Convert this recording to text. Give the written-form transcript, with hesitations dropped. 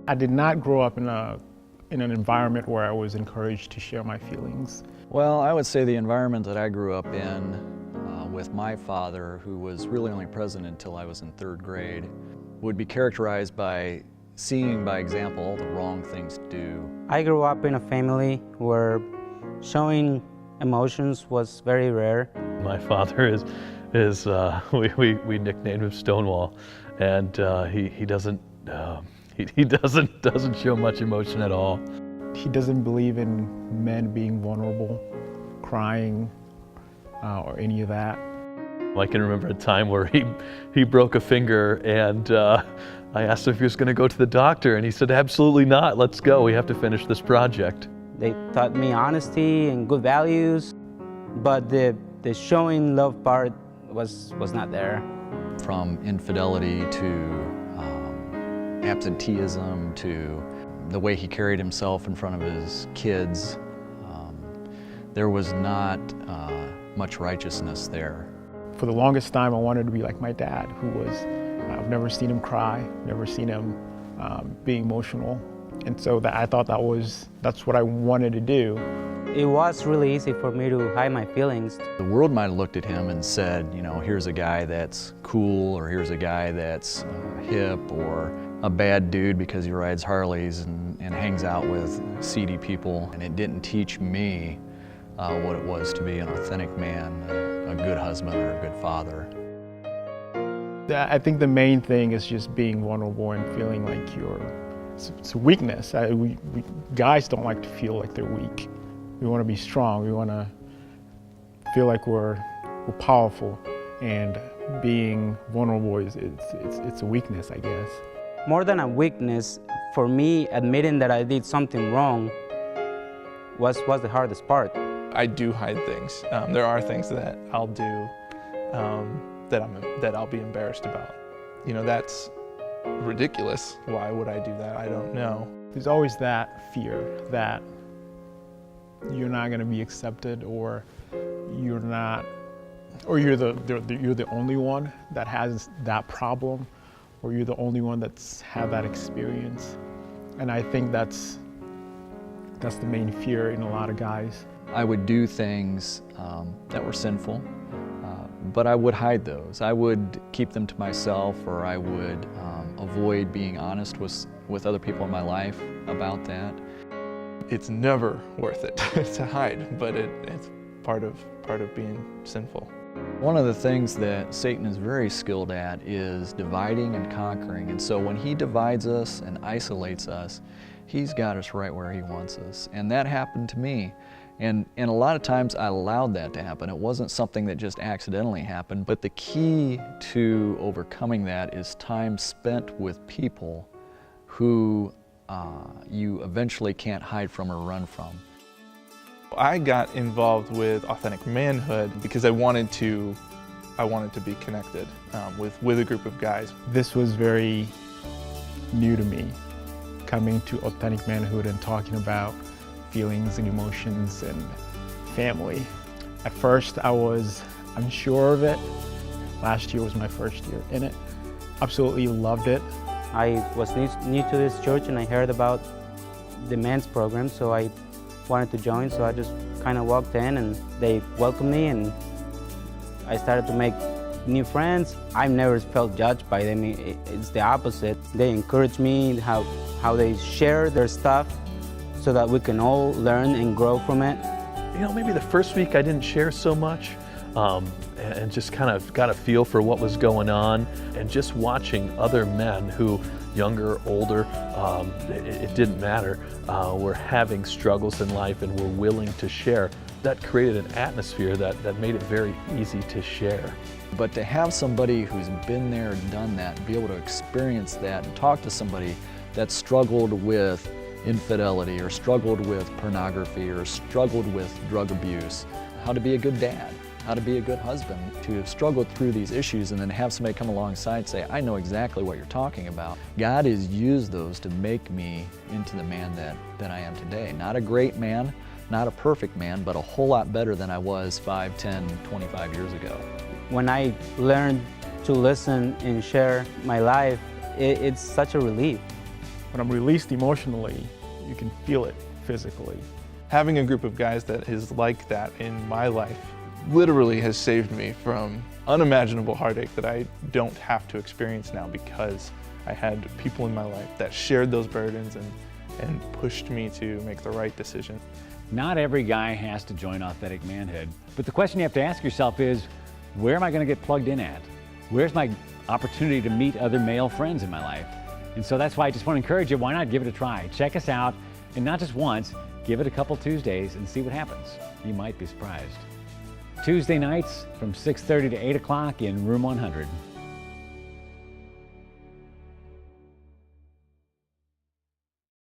I did not grow up in an environment where I was encouraged to share my feelings. Well, I would say the environment that I grew up in with my father, who was really only present until I was in 3rd grade, would be characterized by seeing by example all the wrong things to do. I grew up in a family where showing emotions was very rare. My father is we nicknamed him Stonewall, and he doesn't show much emotion at all. He doesn't believe in men being vulnerable, crying, or any of that. I can remember a time where he broke a finger, and I asked him if he was going to go to the doctor, and he said, "Absolutely not, let's go, we have to finish this project." They taught me honesty and good values, but the showing love part was not there. From infidelity to absenteeism to the way he carried himself in front of his kids, there was not much righteousness there. For the longest time, I wanted to be like my dad, who was, I've never seen him cry, never seen him be emotional. And so I thought that's what I wanted to do. It was really easy for me to hide my feelings. The world might have looked at him and said, you know, here's a guy that's cool, or here's a guy that's hip, or a bad dude because he rides Harleys and hangs out with seedy people. And it didn't teach me what it was to be an authentic man, a good husband, or a good father. I think the main thing is just being vulnerable and feeling like it's a weakness. Guys don't like to feel like they're weak. We want to be strong. We want to feel like we're powerful, and being vulnerable it's a weakness, I guess. More than a weakness, for me, admitting that I did something wrong was the hardest part. I do hide things. There are things that I'll do that I'll be embarrassed about. You know, that's ridiculous. Why would I do that? I don't know. There's always that fear that you're not going to be accepted, or you're the only one that has that problem, or you're the only one that's had that experience. And I think that's the main fear in a lot of guys. I would do things that were sinful, but I would hide those. I would keep them to myself, or I would avoid being honest with other people in my life about that. It's never worth it to hide, but it's part of being sinful. One of the things that Satan is very skilled at is dividing and conquering. And so when he divides us and isolates us, he's got us right where he wants us. And that happened to me. And a lot of times I allowed that to happen. It wasn't something that just accidentally happened, but the key to overcoming that is time spent with people who you eventually can't hide from or run from. I got involved with Authentic Manhood because I wanted to be connected with a group of guys. This was very new to me, coming to Authentic Manhood and talking about feelings and emotions and family. At first I was unsure of it. Last year was my first year in it. Absolutely loved it. I was new to this church, and I heard about the men's program, so I wanted to join. So I just kind of walked in, and they welcomed me, and I started to make new friends. I've never felt judged by them. It's the opposite. They encourage me, how they share their stuff so that we can all learn and grow from it. You know, maybe the first week I didn't share so much, and just kind of got a feel for what was going on, and just watching other men who, younger, older, it didn't matter, were having struggles in life and were willing to share. That created an atmosphere that made it very easy to share. But to have somebody who's been there and done that, be able to experience that and talk to somebody that struggled with infidelity, or struggled with pornography, or struggled with drug abuse, how to be a good dad, how to be a good husband, to have struggled through these issues and then have somebody come alongside and say, I know exactly what you're talking about. God has used those to make me into the man that I am today. Not a great man, not a perfect man, but a whole lot better than I was 5, 10, 25 years ago. When I learned to listen and share my life, it's such a relief. when I'm released emotionally, you can feel it physically. Having a group of guys that is like that in my life literally has saved me from unimaginable heartache that I don't have to experience now, because I had people in my life that shared those burdens and pushed me to make the right decision. Not every guy has to join Authentic Manhood, but the question you have to ask yourself is, where am I going to get plugged in at? Where's my opportunity to meet other male friends in my life? And so that's why I just want to encourage you, why not give it a try? Check us out, and not just once, give it a couple Tuesdays and see what happens. You might be surprised. Tuesday nights from 6:30 to 8 o'clock in room 100.